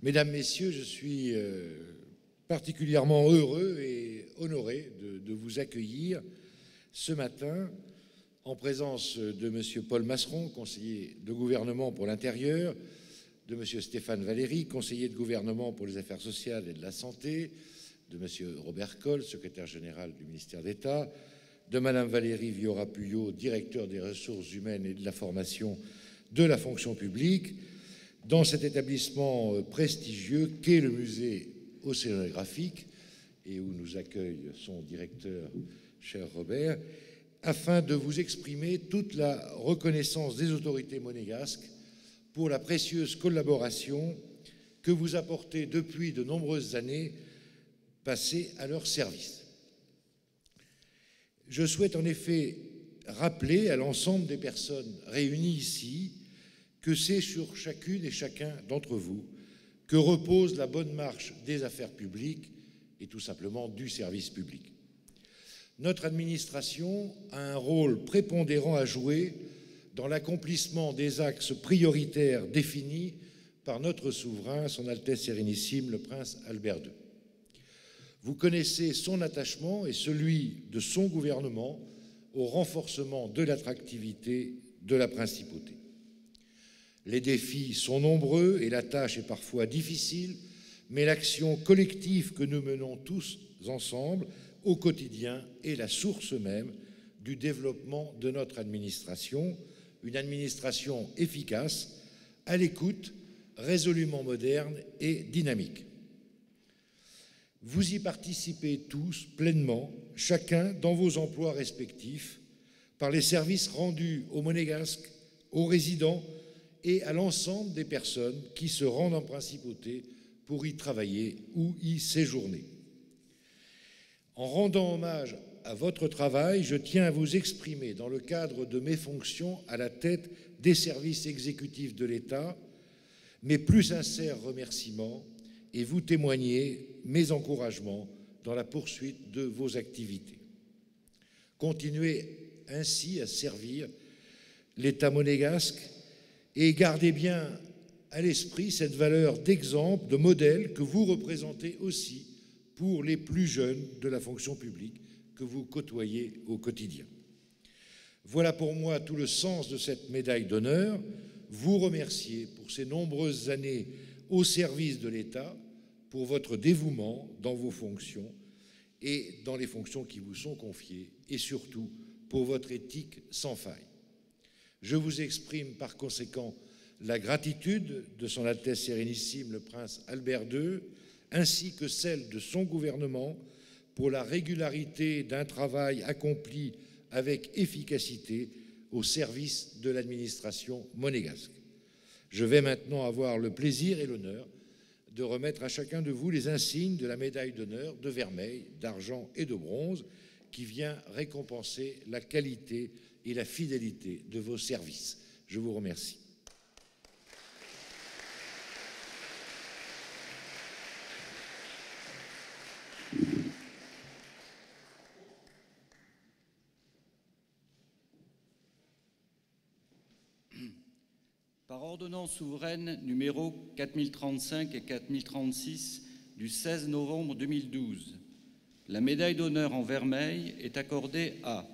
Mesdames, Messieurs, je suis particulièrement heureux et honoré de vous accueillir ce matin en présence de M. Paul Masseron, conseiller de gouvernement pour l'Intérieur, de M. Stéphane Valéry, conseiller de gouvernement pour les Affaires sociales et de la Santé, de M. Robert Coll, secrétaire général du ministère d'État, de Mme Valérie Viora-Puyot, directeur des ressources humaines et de la formation de la fonction publique, dans cet établissement prestigieux qu'est le musée océanographique et où nous accueille son directeur, cher Robert, afin de vous exprimer toute la reconnaissance des autorités monégasques pour la précieuse collaboration que vous apportez depuis de nombreuses années passées à leur service. Je souhaite en effet rappeler à l'ensemble des personnes réunies ici que c'est sur chacune et chacun d'entre vous que repose la bonne marche des affaires publiques et tout simplement du service public. Notre administration a un rôle prépondérant à jouer dans l'accomplissement des axes prioritaires définis par notre souverain, son Altesse Sérénissime, le Prince Albert II. Vous connaissez son attachement et celui de son gouvernement au renforcement de l'attractivité de la principauté. Les défis sont nombreux et la tâche est parfois difficile, mais l'action collective que nous menons tous ensemble au quotidien est la source même du développement de notre administration, une administration efficace, à l'écoute, résolument moderne et dynamique. Vous y participez tous pleinement, chacun dans vos emplois respectifs, par les services rendus aux Monégasques, aux résidents et à l'ensemble des personnes qui se rendent en principauté pour y travailler ou y séjourner. En rendant hommage à votre travail, je tiens à vous exprimer, dans le cadre de mes fonctions à la tête des services exécutifs de l'État, mes plus sincères remerciements et vous témoigner mes encouragements dans la poursuite de vos activités. Continuez ainsi à servir l'État monégasque et gardez bien à l'esprit cette valeur d'exemple, de modèle que vous représentez aussi pour les plus jeunes de la fonction publique que vous côtoyez au quotidien. Voilà pour moi tout le sens de cette médaille d'honneur. Vous remercier pour ces nombreuses années au service de l'État, pour votre dévouement dans vos fonctions et dans les fonctions qui vous sont confiées, et surtout pour votre éthique sans faille. Je vous exprime par conséquent la gratitude de son Altesse Sérénissime le Prince Albert II, ainsi que celle de son gouvernement pour la régularité d'un travail accompli avec efficacité au service de l'administration monégasque. Je vais maintenant avoir le plaisir et l'honneur de remettre à chacun de vous les insignes de la médaille d'honneur de vermeil, d'argent et de bronze qui vient récompenser la qualité et la fidélité de vos services. Je vous remercie. Par ordonnance souveraine numéro 4035 et 4036 du 16 novembre 2012, la médaille d'honneur en vermeil est accordée à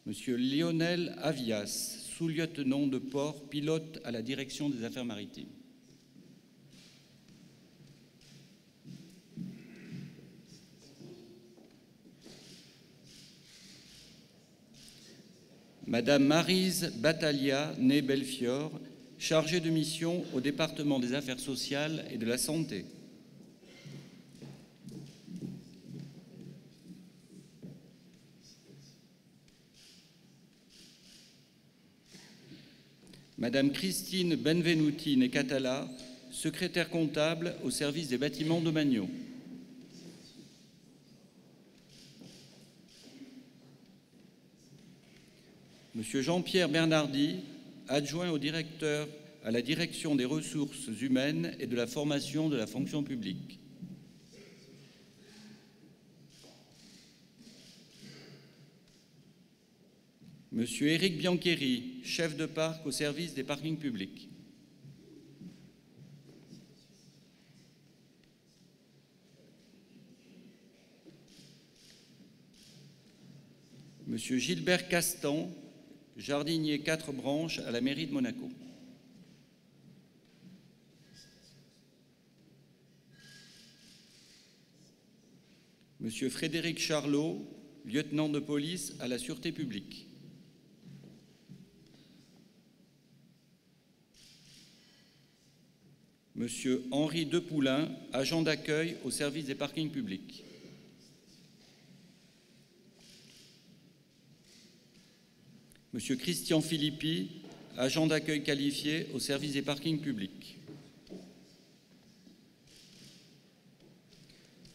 M. Lionel Avias, sous-lieutenant de port, pilote à la direction des affaires maritimes. Madame Maryse Battaglia, née Belfior, chargée de mission au département des Affaires sociales et de la Santé. Madame Christine Benvenuti Necatala, secrétaire comptable au service des bâtiments de Magno. Monsieur Jean-Pierre Bernardi, adjoint au directeur à la direction des ressources humaines et de la formation de la fonction publique. Monsieur Éric Biancheri, chef de parc au service des parkings publics. Monsieur Gilbert Castan, jardinier 4 branches à la mairie de Monaco. Monsieur Frédéric Charlot, lieutenant de police à la Sûreté publique. Monsieur Henri Depoulain, agent d'accueil au service des parkings publics. Monsieur Christian Philippi, agent d'accueil qualifié au service des parkings publics.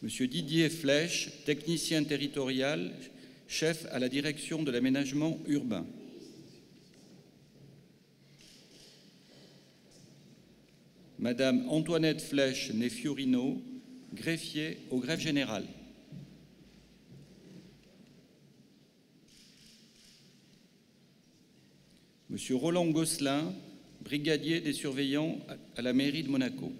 Monsieur Didier Flèche, technicien territorial, chef à la direction de l'aménagement urbain. Madame Antoinette Flèche née Fiorino, greffier au greffe général. Monsieur Roland Gosselin, brigadier des surveillants à la mairie de Monaco.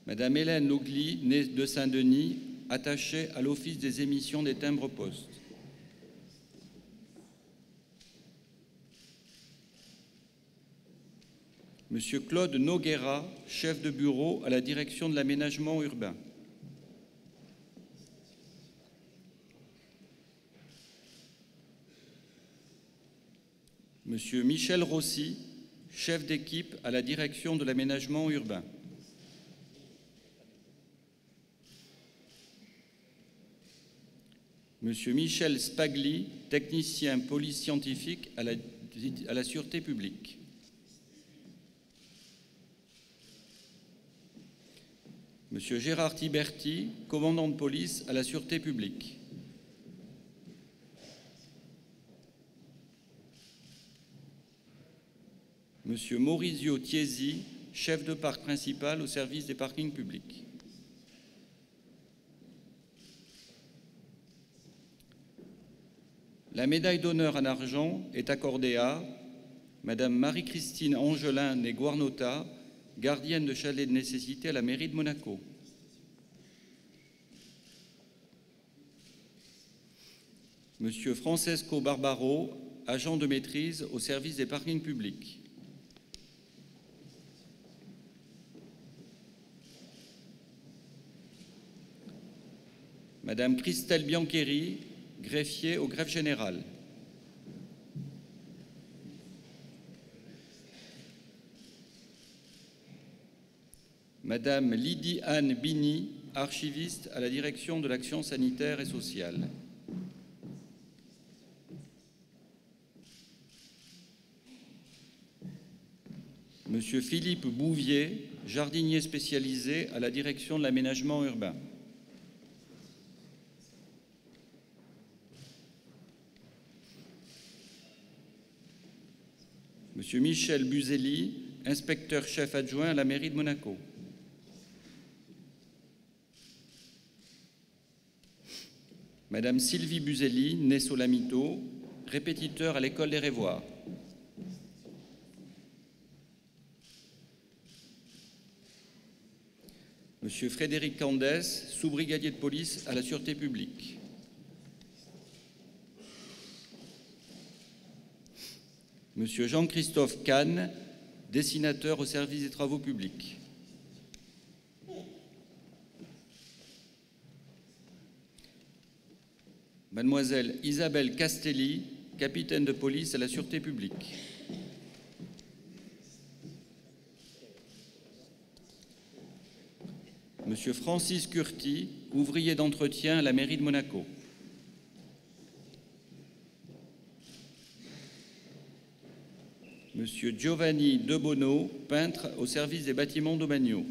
Madame Hélène Logli, née de Saint-Denis, attachée à l'Office des émissions des timbres-poste. Monsieur Claude Noguera, chef de bureau à la direction de l'aménagement urbain. Monsieur Michel Rossi, chef d'équipe à la direction de l'aménagement urbain. Monsieur Michel Spagli, technicien police scientifique à la Sûreté publique. Monsieur Gérard Tiberti, commandant de police à la Sûreté publique. Monsieur Maurizio Thiesi, chef de parc principal au service des parkings publics. La médaille d'honneur en argent est accordée à Madame Marie-Christine Angelin née Guarnota, gardienne de chalet de nécessité à la mairie de Monaco. Monsieur Francesco Barbaro, agent de maîtrise au service des parkings publics. Madame Christelle Biancheri, greffier au greffe général. Madame Lydie Anne Bini, archiviste à la direction de l'action sanitaire et sociale. Monsieur Philippe Bouvier, jardinier spécialisé à la direction de l'aménagement urbain. Monsieur Michel Buzelli, inspecteur-chef adjoint à la mairie de Monaco. Madame Sylvie Buzelli, née Solamito, répétiteur à l'école des Révoirs. Monsieur Frédéric Candès, sous-brigadier de police à la Sûreté publique. Monsieur Jean-Christophe Kahn, dessinateur au service des travaux publics. Mademoiselle Isabelle Castelli, capitaine de police à la Sûreté publique. Monsieur Francis Curti, ouvrier d'entretien à la mairie de Monaco. Monsieur Giovanni Debono, peintre au service des bâtiments domaniaux.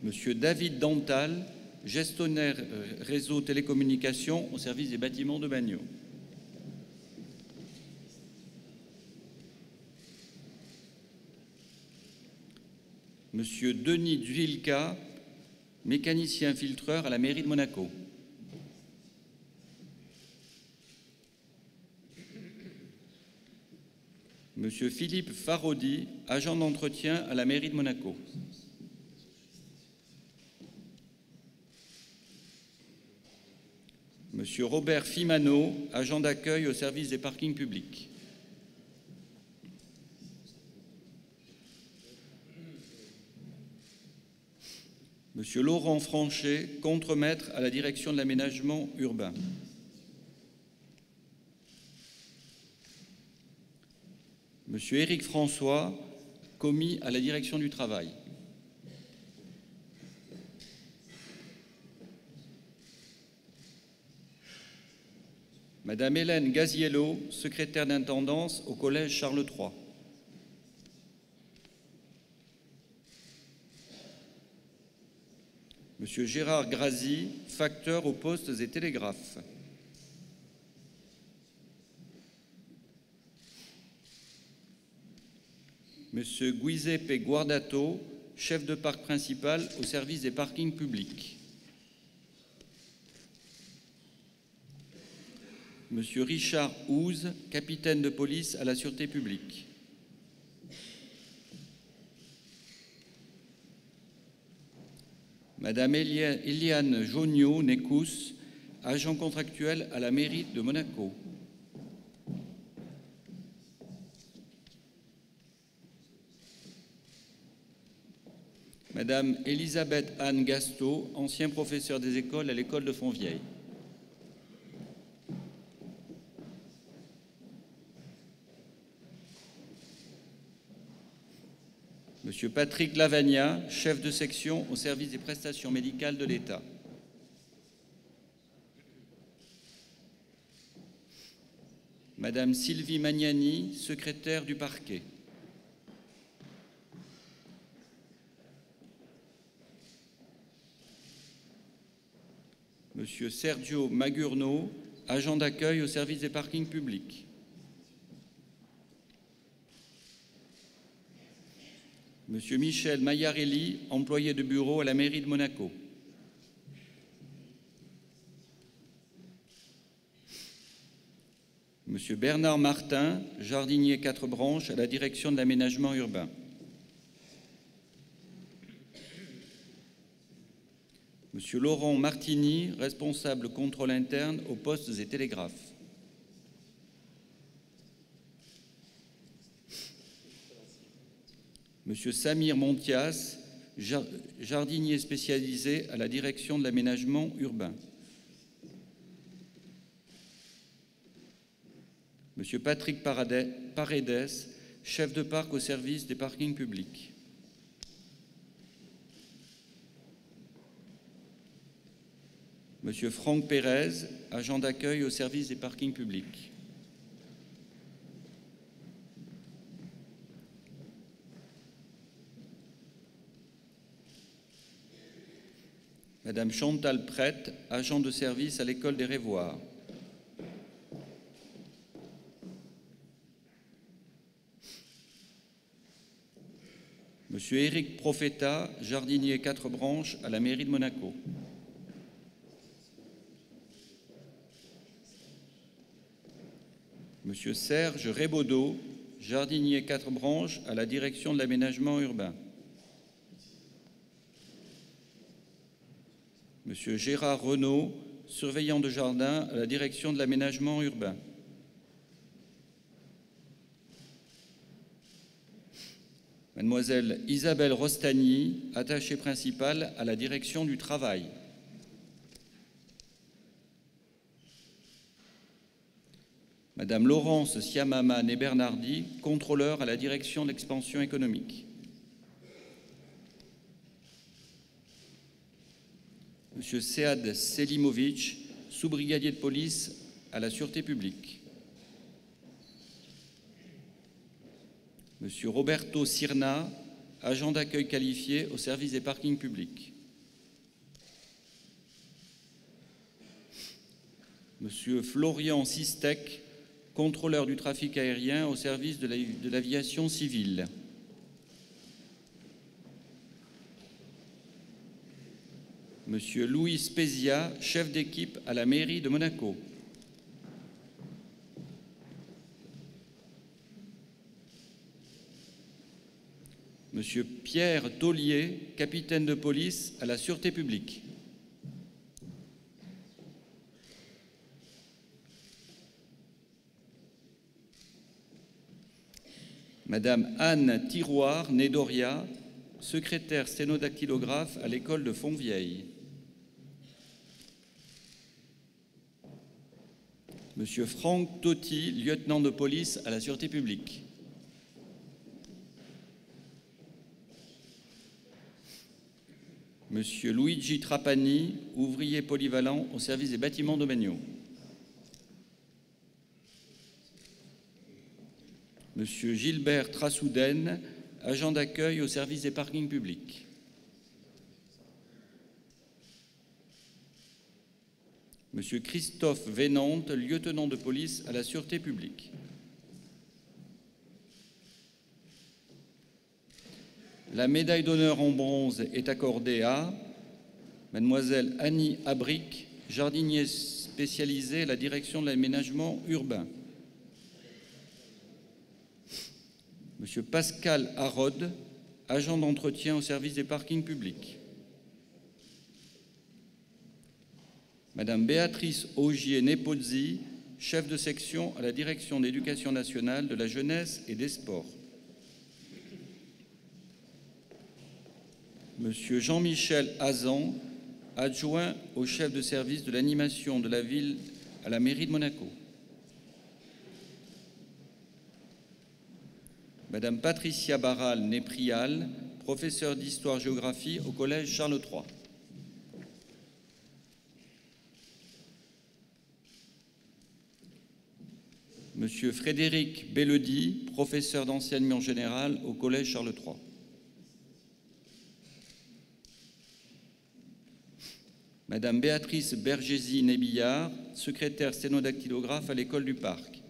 Monsieur David Dantal, gestionnaire réseau télécommunications au service des bâtiments domaniaux. Monsieur Denis Dvilka, mécanicien filtreur à la mairie de Monaco. Monsieur Philippe Farodi, agent d'entretien à la mairie de Monaco. Monsieur Robert Fimano, agent d'accueil au service des parkings publics. Monsieur Laurent Franchet, contremaître à la direction de l'aménagement urbain. Monsieur Éric François, commis à la direction du travail. Madame Hélène Gaziello, secrétaire d'intendance au collège Charles III. Monsieur Gérard Grasy, facteur aux postes et télégraphes. Monsieur Giuseppe Guardato, chef de parc principal au service des parkings publics. Monsieur Richard Houze, capitaine de police à la sûreté publique. Madame Eliane Joniot-Nécous, agent contractuel à la mairie de Monaco. Madame Elisabeth Anne Gasto, ancien professeur des écoles à l'école de Fontvieille. Monsieur Patrick Lavagna, chef de section au service des prestations médicales de l'État. Madame Sylvie Magnani, secrétaire du parquet. Monsieur Sergio Magurno, agent d'accueil au service des parkings publics. Monsieur Michel Maillarelli, employé de bureau à la mairie de Monaco. Monsieur Bernard Martin, jardinier 4 branches à la direction de l'aménagement urbain. Monsieur Laurent Martini, responsable contrôle interne aux postes et télégraphes. Monsieur Samir Montias, jardinier spécialisé à la direction de l'aménagement urbain. Monsieur Patrick Paredes, chef de parc au service des parkings publics. Monsieur Franck Pérez, agent d'accueil au service des parkings publics. Madame Chantal Prête, agent de service à l'école des Révoirs. Monsieur Éric Profeta, jardinier 4 branches à la mairie de Monaco. Monsieur Serge Rébaudot, jardinier 4 branches à la direction de l'aménagement urbain. Monsieur Gérard Renaud, surveillant de jardin à la direction de l'aménagement urbain. Mademoiselle Isabelle Rostagny, attachée principale à la direction du travail. Madame Laurence Siamama-Bernardi, contrôleur à la direction de l'expansion économique. Monsieur Sead Selimovic, sous-brigadier de police à la sûreté publique. Monsieur Roberto Sirna, agent d'accueil qualifié au service des parkings publics. Monsieur Florian Sistek, contrôleur du trafic aérien au service de l'aviation civile. Monsieur Louis Spezia, chef d'équipe à la mairie de Monaco. Monsieur Pierre Taulier, capitaine de police à la Sûreté publique. Madame Anne Tiroir, née Doria, secrétaire sténodactylographe à l'école de Fontvieille. Monsieur Franck Totti, lieutenant de police à la Sûreté publique. Monsieur Luigi Trapani, ouvrier polyvalent au service des bâtiments domaniaux. Monsieur Gilbert Trassouden, agent d'accueil au service des parkings publics. Monsieur Christophe Vénante, lieutenant de police à la Sûreté publique. La médaille d'honneur en bronze est accordée à Mademoiselle Annie Abric, jardinier spécialisée à la direction de l'aménagement urbain. Monsieur Pascal Harrod, agent d'entretien au service des parkings publics. Madame Béatrice Augier-Nepozzi, chef de section à la direction d'éducation nationale, de la jeunesse et des sports. Monsieur Jean-Michel Hazan, adjoint au chef de service de l'animation de la ville à la mairie de Monaco. Madame Patricia Barral-Néprial, professeure d'histoire-géographie au collège Charles III. Monsieur Frédéric Belledy, professeur d'enseignement général au collège Charles III. Madame Béatrice Bergési-Nébillard, secrétaire sténodactylographe à l'école du Parc.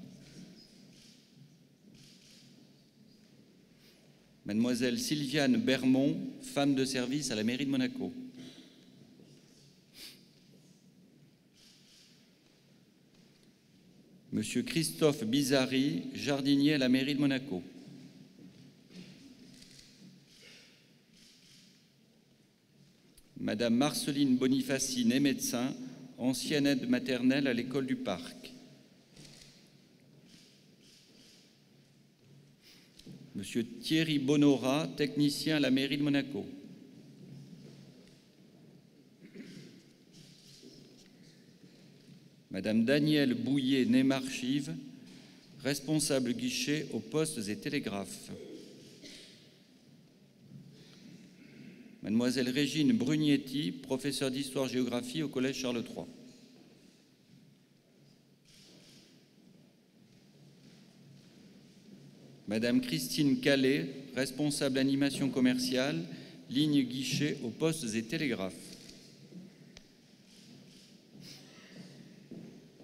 Mademoiselle Sylviane Bermond, femme de service à la mairie de Monaco. Monsieur Christophe Bizarri, jardinier à la mairie de Monaco. Madame Marceline Bonifaci, née médecin, ancienne aide maternelle à l'école du Parc. Monsieur Thierry Bonora, technicien à la mairie de Monaco. Madame Danielle Bouillet, née Marchive, responsable guichet aux postes et télégraphes. Mademoiselle Régine Brugnetti, professeure d'histoire-géographie au collège Charles III. Madame Christine Calais, responsable animation commerciale, ligne guichet aux postes et télégraphes.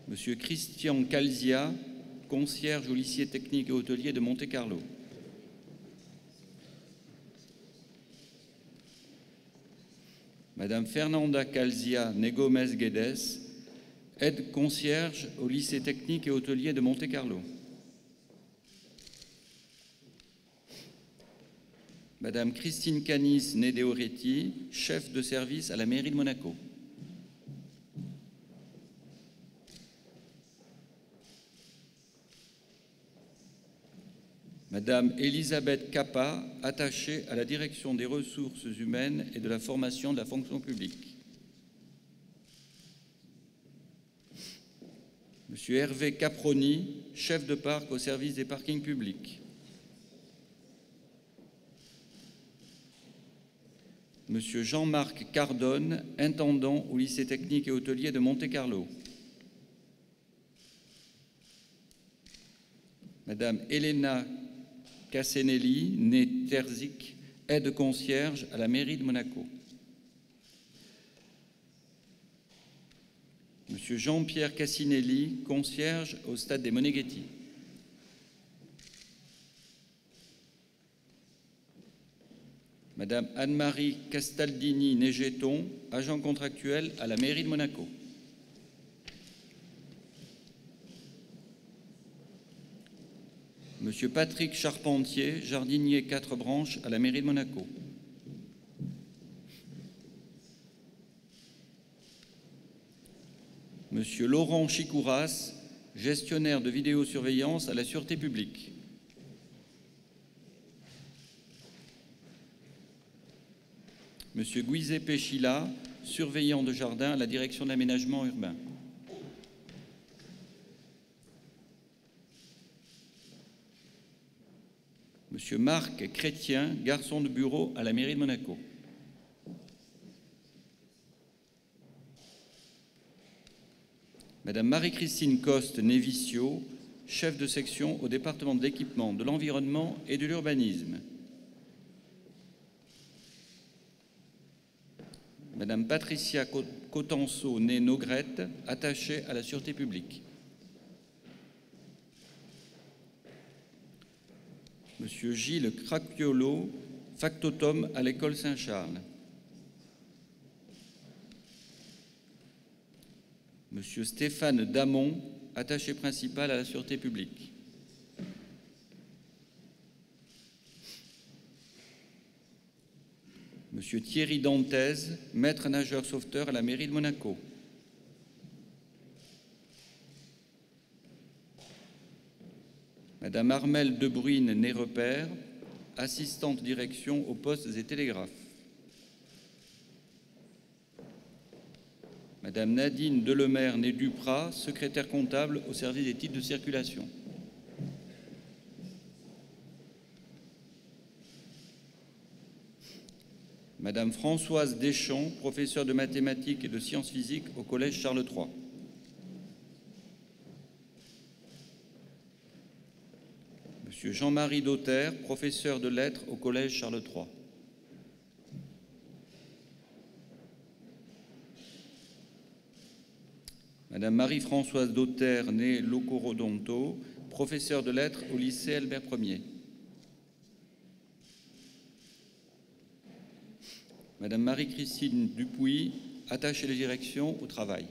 Monsieur Christian Calzia, concierge au lycée technique et hôtelier de Monte-Carlo. Madame Fernanda Calzia Negomez Guedes, aide concierge au lycée technique et hôtelier de Monte-Carlo. Madame Christine Canis Nedeoretti, chef de service à la mairie de Monaco. Madame Elisabeth Capa, attachée à la direction des ressources humaines et de la formation de la fonction publique. Monsieur Hervé Caproni, chef de parc au service des parkings publics. Monsieur Jean-Marc Cardone, intendant au lycée technique et hôtelier de Monte-Carlo. Madame Elena Cassenelli, née Terzic, aide concierge à la mairie de Monaco. Monsieur Jean-Pierre Cassinelli, concierge au stade des Moneghetti. Madame Anne-Marie Castaldini-Négeton, agent contractuel à la mairie de Monaco. Monsieur Patrick Charpentier, jardinier 4 branches à la mairie de Monaco. Monsieur Laurent Chicouras, gestionnaire de vidéosurveillance à la Sûreté publique. Monsieur Guizé Péchila, surveillant de jardin à la direction de l'aménagement urbain. Monsieur Marc Chrétien, garçon de bureau à la mairie de Monaco. Madame Marie-Christine Coste-Névicio, chef de section au département de l'équipement, de l'environnement et de l'urbanisme. Madame Patricia Cotenceau, née Nogrette, attachée à la sûreté publique. Monsieur Gilles Cracchiolo, factotum à l'école Saint-Charles. Monsieur Stéphane Damon, attaché principal à la sûreté publique. Monsieur Thierry Dantez, maître nageur sauveteur à la mairie de Monaco. Madame Armelle Debruyne, née Repère, assistante direction aux postes et télégraphes. Madame Nadine Delemaire, née Duprat, secrétaire comptable au service des titres de circulation. Madame Françoise Deschamps, professeure de mathématiques et de sciences physiques au Collège Charles III. Monsieur Jean-Marie Dauter, professeur de lettres au Collège Charles III. Madame Marie-Françoise Dauter, née Locorodonto, professeure de lettres au lycée Albert Ier. Madame Marie-Christine Dupuis, attachée de direction au travail.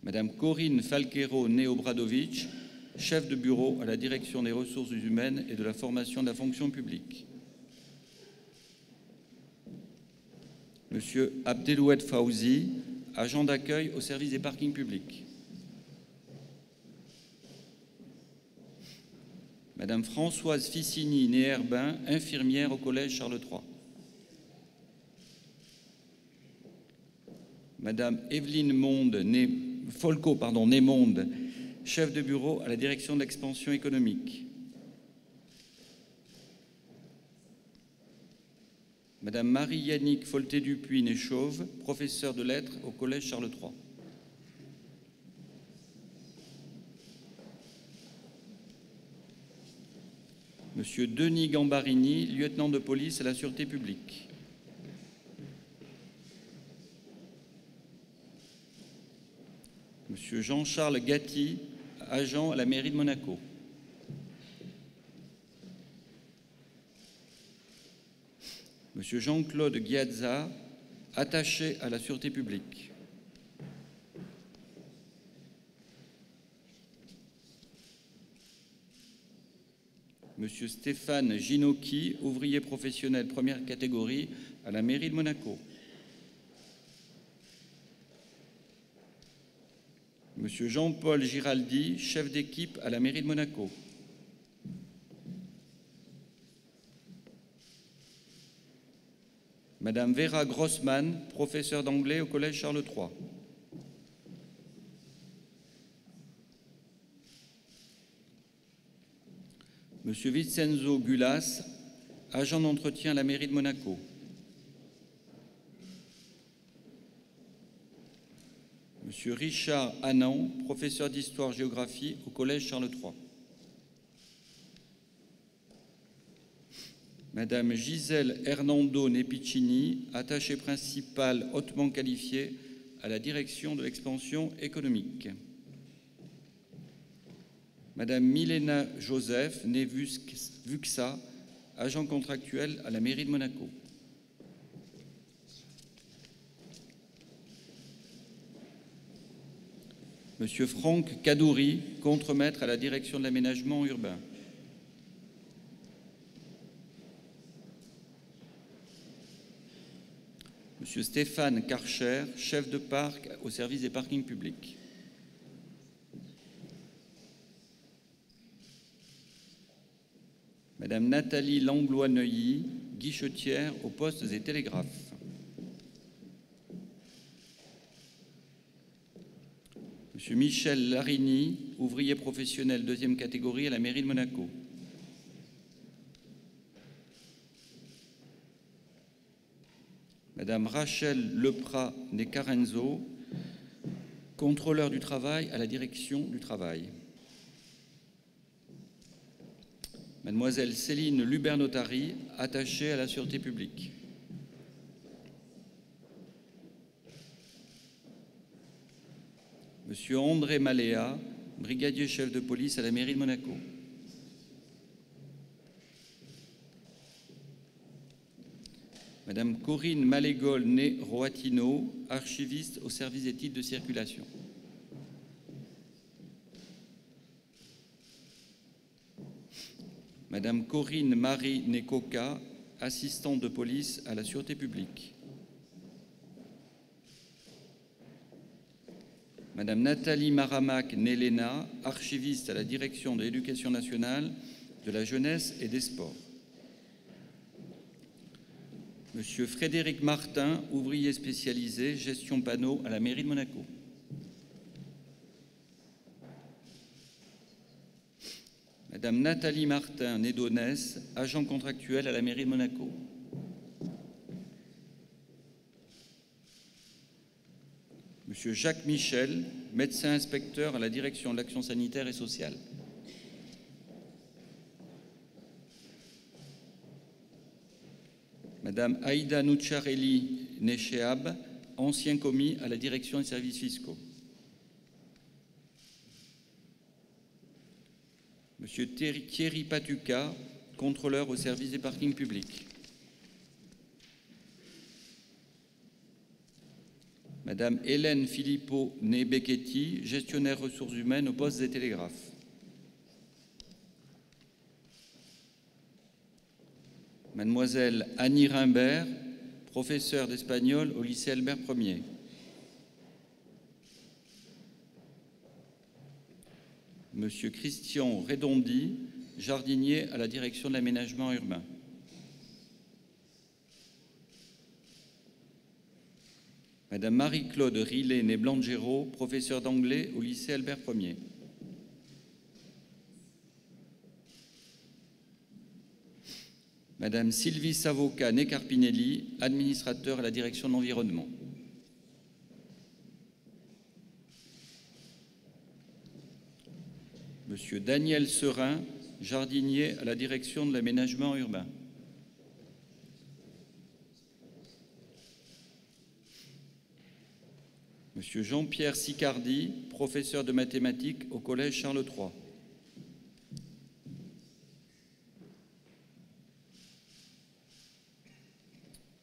Madame Corinne Falquero, née Obradovic, chef de bureau à la direction des ressources humaines et de la formation de la fonction publique. Monsieur Abdeloued Fauzi, agent d'accueil au service des parkings publics. Madame Françoise Ficini, née Herbin, infirmière au Collège Charles III. Madame Evelyne Monde, née Folco, née Monde, chef de bureau à la direction de l'expansion économique. Madame Marie-Yannick Folté-Dupuis, née Chauve, professeure de lettres au Collège Charles III. Monsieur Denis Gambarini, lieutenant de police à la Sûreté publique. Monsieur Jean-Charles Gatti, agent à la mairie de Monaco. Monsieur Jean-Claude Ghiazza, attaché à la Sûreté publique. Monsieur Stéphane Ginocchi, ouvrier professionnel première catégorie à la mairie de Monaco. Monsieur Jean-Paul Giraldi, chef d'équipe à la mairie de Monaco. Madame Vera Grossman, professeure d'anglais au Collège Charles III. Monsieur Vincenzo Gulas, agent d'entretien à la mairie de Monaco. Monsieur Richard Annan, professeur d'histoire-géographie au Collège Charles III. Madame Gisèle Hernando Nepiccini, attachée principale hautement qualifiée à la direction de l'expansion économique. Madame Milena Joseph, née Vuxa, agent contractuel à la mairie de Monaco. Monsieur Franck Kadouri, contremaître à la direction de l'aménagement urbain. Monsieur Stéphane Karcher, chef de parc au service des parkings publics. Madame Nathalie Langlois-Neuilly, guichetière aux postes et télégraphes. Monsieur Michel Larini, ouvrier professionnel deuxième catégorie à la mairie de Monaco. Madame Rachel Leprat-Necarenzo, contrôleur du travail à la direction du travail. Mademoiselle Céline Lubert-Notary, attachée à la sûreté publique. Monsieur André Maléa, brigadier chef de police à la mairie de Monaco. Madame Corinne Malégol née Roatino, archiviste au service des titres de circulation. Madame Corinne Marie Necoca, assistante de police à la sûreté publique. Madame Nathalie Maramac Nélena, archiviste à la direction de l'éducation nationale, de la jeunesse et des sports. Monsieur Frédéric Martin, ouvrier spécialisé, gestion panneaux à la mairie de Monaco. Madame Nathalie Martin Nédonès, agent contractuel à la mairie de Monaco. Monsieur Jacques Michel, médecin inspecteur à la direction de l'action sanitaire et sociale. Madame Aïda Noucharelli Necheab, ancien commis à la direction des services fiscaux. Monsieur Thierry Patuca, contrôleur au service des parkings publics. Madame Hélène Filippo née Becchetti, gestionnaire ressources humaines au poste des télégraphes. Mademoiselle Annie Rimbert, professeure d'espagnol au lycée Albert Ier. Monsieur Christian Redondi, jardinier à la direction de l'aménagement urbain. Madame Marie-Claude Rillet née Blanchero, professeure d'anglais au lycée Albert Ier. Madame Sylvie Savoca née Carpinelli, administrateur à la direction de l'environnement. Monsieur Daniel Serin, jardinier à la direction de l'aménagement urbain. Monsieur Jean-Pierre Sicardi, professeur de mathématiques au collège Charles III.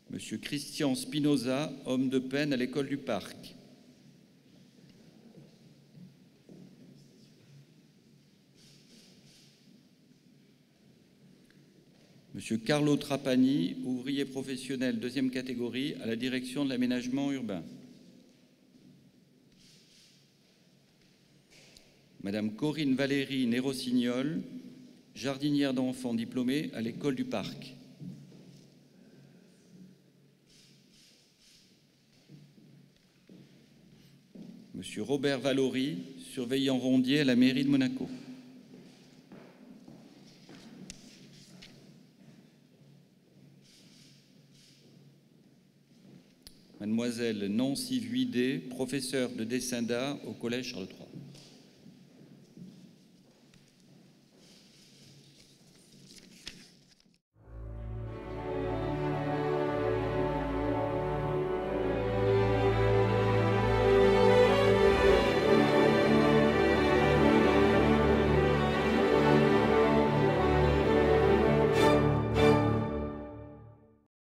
Monsieur Christian Spinoza, homme de peine à l'école du Parc. Monsieur Carlo Trapani, ouvrier professionnel deuxième catégorie à la direction de l'aménagement urbain. Madame Corinne Valérie Nérossignol, jardinière d'enfants diplômée à l'école du Parc. Monsieur Robert Valory, surveillant rondier à la mairie de Monaco. Mademoiselle Nancy Vuidé, professeure de dessin d'art au collège Charles III.